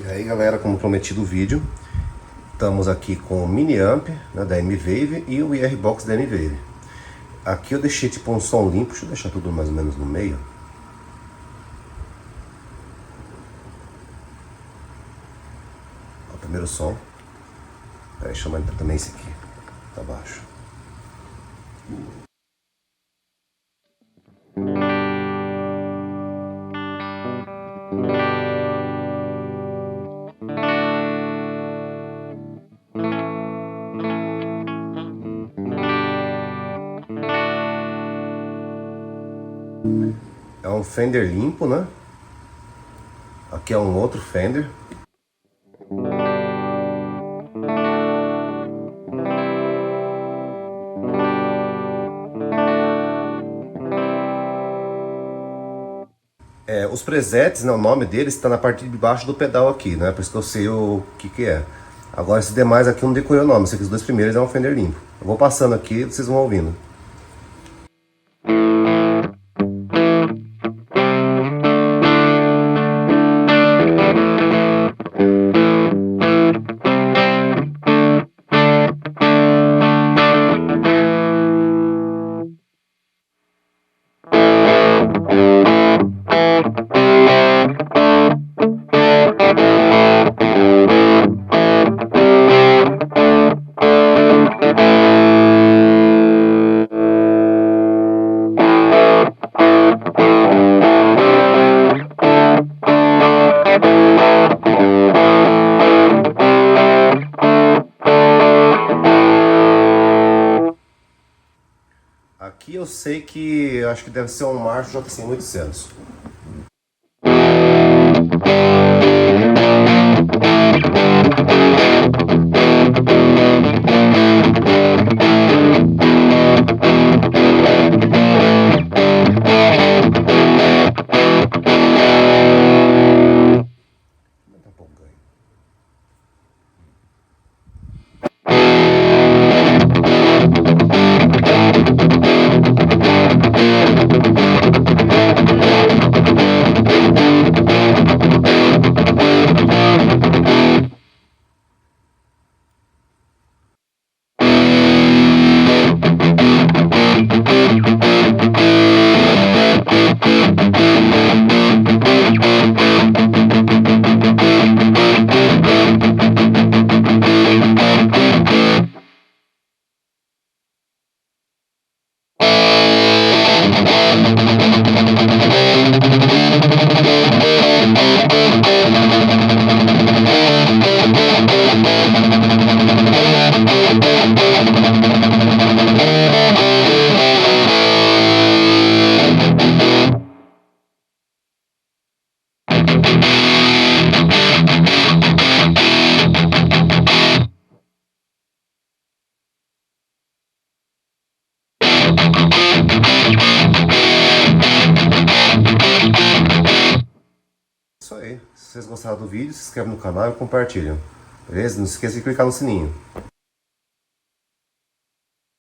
E aí galera, como prometido o vídeo, estamos aqui com o mini amp, né, da M-Wave e o IR Box da M-Wave. Aqui eu deixei tipo um som limpo, deixa eu deixar tudo mais ou menos no meio. O primeiro som. Peraí, deixa eu entrar também esse aqui, tá baixo. É um Fender limpo, né? Aqui é um outro Fender. Os presets, né, o nome deles está na parte de baixo do pedal aqui, né? Por isso que eu sei o que é. Agora esses demais aqui eu não decorei o nome, esses aqui, os dois primeiros é um Fender limpo. Eu vou passando aqui, vocês vão ouvindo. Aqui eu sei que acho que deve ser um Marshall JCM800. Isso aí. Se vocês gostaram do vídeo, se inscreve no canal e compartilham. Beleza? Não esqueça de clicar no sininho.